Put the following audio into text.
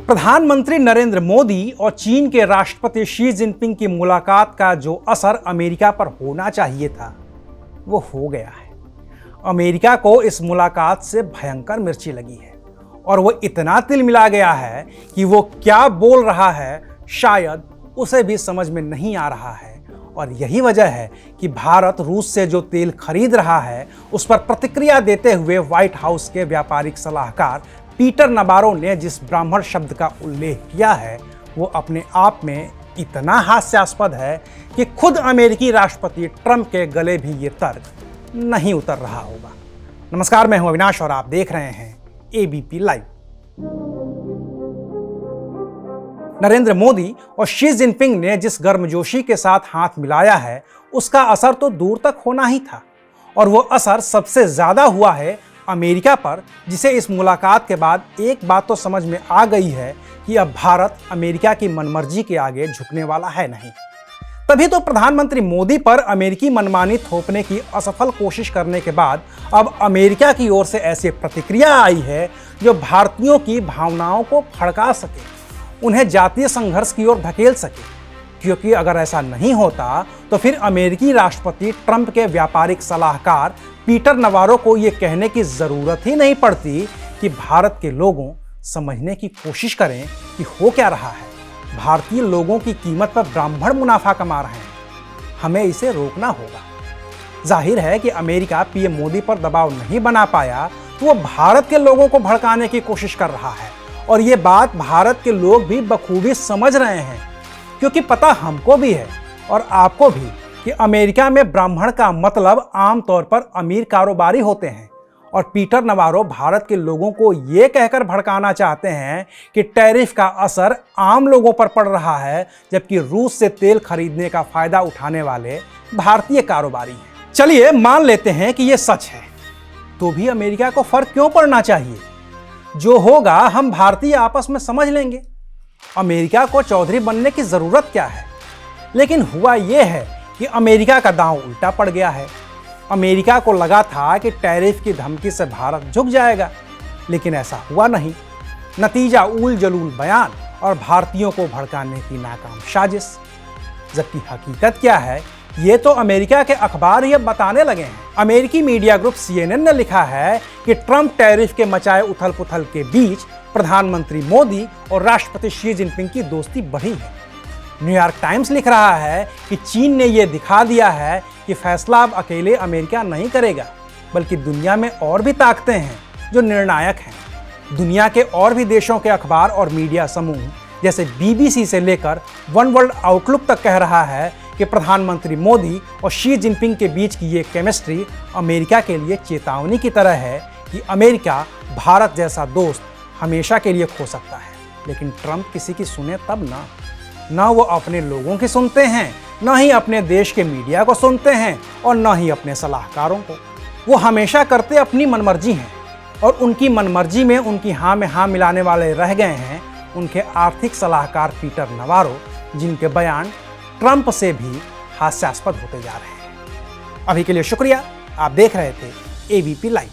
प्रधानमंत्री नरेंद्र मोदी और चीन के राष्ट्रपति शी जिनपिंग की मुलाकात का जो असर अमेरिका पर होना चाहिए था वो हो गया है। अमेरिका को इस मुलाकात से भयंकर मिर्ची लगी है और वो इतना तिलमिला गया है कि वो क्या बोल रहा है शायद उसे भी समझ में नहीं आ रहा है। और यही वजह है कि भारत रूस से जो तेल खरीद रहा है उस पर प्रतिक्रिया देते हुए व्हाइट हाउस के व्यापारिक सलाहकार पीटर नबारो ने जिस ब्राह्मण शब्द का उल्लेख किया है वो अपने आप में इतना हास्यास्पद है कि खुद अमेरिकी राष्ट्रपति ट्रंप के गले भी ये तर्क नहीं उतर रहा होगा। नमस्कार, मैं हूं अविनाश और आप देख रहे हैं एबीपी लाइव। नरेंद्र मोदी और शी जिनपिंग ने जिस गर्मजोशी के साथ हाथ मिलाया है उसका असर तो दूर तक होना ही था और वो असर सबसे ज्यादा हुआ है अमेरिका पर, जिसे इस मुलाकात के बाद एक बात तो समझ में आ गई है कि अब भारत अमेरिका की मनमर्जी के आगे झुकने वाला है नहीं। तभी तो प्रधानमंत्री मोदी पर अमेरिकी मनमानी थोपने की असफल कोशिश करने के बाद अब अमेरिका की ओर से ऐसी प्रतिक्रिया आई है जो भारतीयों की भावनाओं को भड़का सके, उन्हें जातीय संघर्ष की ओर धकेल सके। क्योंकि अगर ऐसा नहीं होता तो फिर अमेरिकी राष्ट्रपति ट्रंप के व्यापारिक सलाहकार पीटर नवारो को यह कहने की जरूरत ही नहीं पड़ती कि भारत के लोगों समझने की कोशिश करें कि हो क्या रहा है। भारतीय लोगों की कीमत पर ब्राह्मण मुनाफा कमा रहे हैं, हमें इसे रोकना होगा। जाहिर है कि अमेरिका पीएम मोदी पर दबाव नहीं बना पाया तो वो भारत के लोगों को भड़काने की कोशिश कर रहा है और ये बात भारत के लोग भी बखूबी समझ रहे हैं, क्योंकि पता हमको भी है और आपको भी कि अमेरिका में ब्राह्मण का मतलब आमतौर पर अमीर कारोबारी होते हैं। और पीटर नवारो भारत के लोगों को ये कहकर भड़काना चाहते हैं कि टैरिफ का असर आम लोगों पर पड़ रहा है, जबकि रूस से तेल खरीदने का फायदा उठाने वाले भारतीय कारोबारी हैं। चलिए मान लेते हैं कि ये सच है, तो भी अमेरिका को फर्क क्यों पड़ना चाहिए? जो होगा हम भारतीय आपस में समझ लेंगे। अमेरिका को चौधरी बनने की जरूरत क्या है? लेकिन हुआ यह है कि अमेरिका का दांव उल्टा पड़ गया है। अमेरिका को लगा था कि टैरिफ की धमकी से भारत झुक जाएगा, लेकिन ऐसा हुआ नहीं। नतीजा उल जलूल बयान और भारतीयों को भड़काने की नाकाम साजिश। जबकि हकीकत क्या है ये तो अमेरिका के अखबार ही अब बताने लगे हैं। अमेरिकी मीडिया ग्रुप CNN ने लिखा है कि ट्रंप टैरिफ के मचाए उथल पुथल के बीच प्रधानमंत्री मोदी और राष्ट्रपति शी जिनपिंग की दोस्ती बढ़ी है। न्यूयॉर्क टाइम्स लिख रहा है कि चीन ने यह दिखा दिया है कि फैसला अब अकेले अमेरिका नहीं करेगा, बल्कि दुनिया में और भी ताकतें हैं जो निर्णायक हैं। दुनिया के और भी देशों के अखबार और मीडिया समूह जैसे BBC से लेकर वन वर्ल्ड आउटलुक तक कह रहा है कि प्रधानमंत्री मोदी और शी जिनपिंग के बीच की ये केमिस्ट्री अमेरिका के लिए चेतावनी की तरह है कि अमेरिका भारत जैसा दोस्त हमेशा के लिए खो सकता है। लेकिन ट्रंप किसी की सुने तब ना वो अपने लोगों की सुनते हैं, न ही अपने देश के मीडिया को सुनते हैं और न ही अपने सलाहकारों को। वो हमेशा करते अपनी मनमर्जी हैं और उनकी मनमर्जी में उनकी हाँ में हाँ मिलाने वाले रह गए हैं उनके आर्थिक सलाहकार पीटर नवारो, जिनके बयान ट्रंप से भी हास्यास्पद होते जा रहे हैं। अभी के लिए शुक्रिया। आप देख रहे थे एबीपी लाइव।